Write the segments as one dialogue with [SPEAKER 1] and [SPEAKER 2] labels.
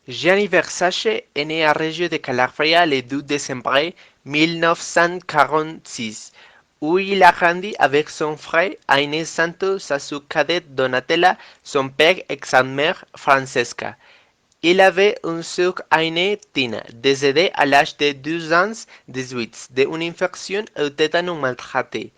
[SPEAKER 1] Gianni Versace est né à Reggio de Calabria le 2 décembre 1946, où il a grandi avec son frère aîné Santo, sa sœur cadette Donatella, son père et sa mère Francesca. Il avait une sœur aînée, Tina, décédée à l'âge de 12 ans 18 d'une infection au tétano maltraité.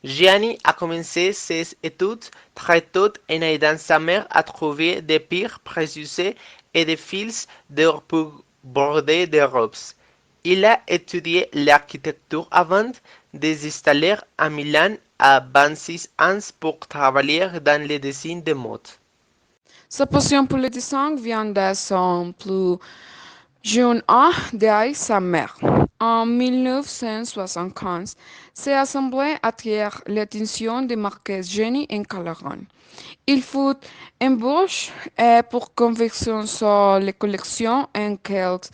[SPEAKER 1] Gianni a commencé ses études très tôt en aidant sa mère à trouver des pierres précieuses et des fils d'or pour border des robes. Il a étudié l'architecture avant de s'installer à Milan à 26 ans pour travailler dans le dessin de mode.
[SPEAKER 2] Sa passion pour le dessin vient de son plus jeune âge avec sa mère. En 1975, cette assemblée attire l'attention de Marquès Jenny en Calaran. Il fut embauché pour confectionner les collections en quelques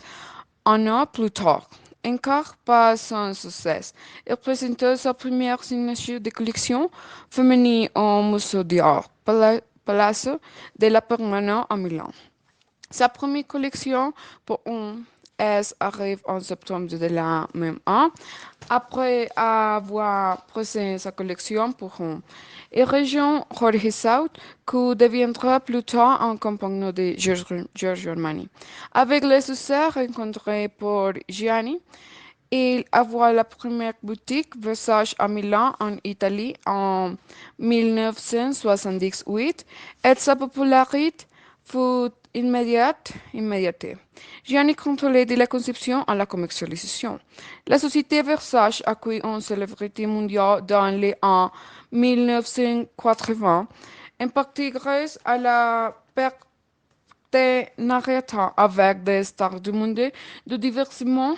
[SPEAKER 2] années plus tard. Encore pas sans succès. Il présenta sa première signature de collection féminine au Musée d'Art, Palazzo della Permanente à Milan. Sa première collection pour un S arrive en septembre de la même année, après avoir présenté sa collection pour une région Jorge South, qui deviendra plus tard un compagnon de Giorgio Armani. Avec le succès rencontré pour Gianni, il ouvre la première boutique Versace à Milan, en Italie, en 1978, et sa popularité fut immédiate. Gianni contrôlait de la conception à la commercialisation. La société Versace accueille une célébrité mondiale dans les ans 1980, en partie grâce à la partenariat avec des stars du monde de divertissement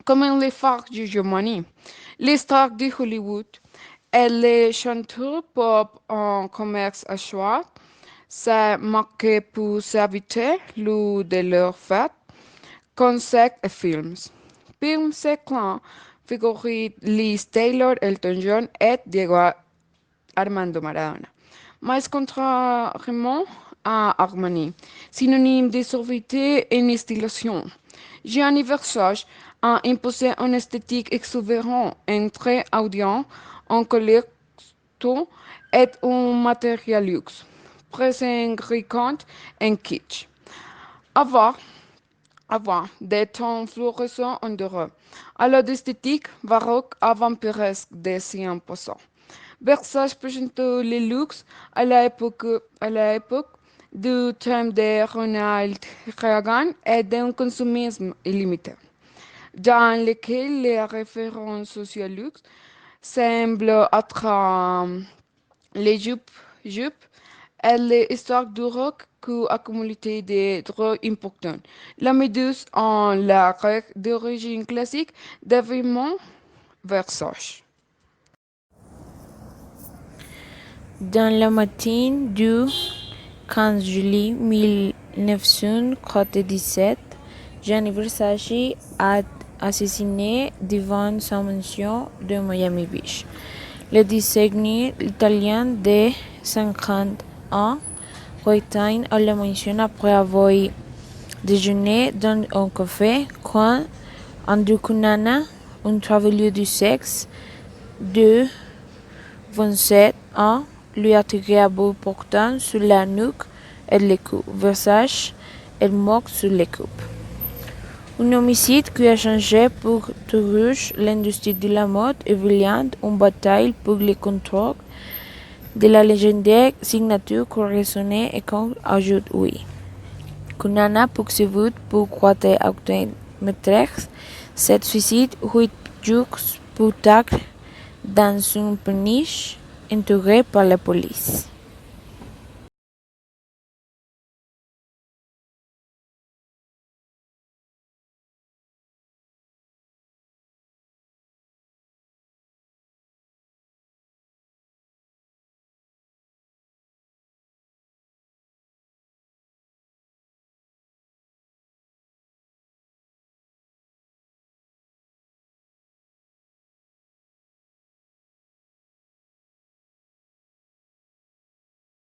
[SPEAKER 2] comme les phares de Germanie, les stars de Hollywood et les chanteurs pop en commerce à choix se marquent pour s'inviter lors de leurs fêtes, concerts et films. Parmi ces clans figurent Liz Taylor, Elton John et Diego Armando Maradona. Mais contrairement à Armani, synonyme de suavité et d'installation, Gianni Versace a imposé une esthétique exubérante, un trait audience, un collecto et un matériel luxe, presque grisant et kitsch. Avant, avant des tons fluorescents en doré, à l'esthétique baroque avant-pérésque des si imposants. Versace présente le luxe à l'époque du thème de Ronald Reagan et d'un consumisme illimité, dans lequel les références sociales luxe semblent être les jupes et les histoires du rock qui accumulent des droits importants. La méduse en la règle d'origine classique d'événements Versace.
[SPEAKER 3] Dans la matinée du 15 juillet 1997, Gianni Versace a assassiné devant sa maison de Miami Beach. Le designer italien de 50 ans retourne à la maison après avoir déjeuné dans un café quand Andrew Cunanan, un travailleur du sexe de 27 ans, lui a tiré à bout portant sur la nuque et le cou. Versace est mort sur le coup. Un homicide qui a changé pour toujours l'industrie de la mode et vient une bataille pour le contrôle de la légendaire signature qui résonnait et qu'on ajoute oui. Cunanan poursuivi pour 4 actes meurtriers, cette suicide 8 jours plus tard dans une péniche entourée par la police.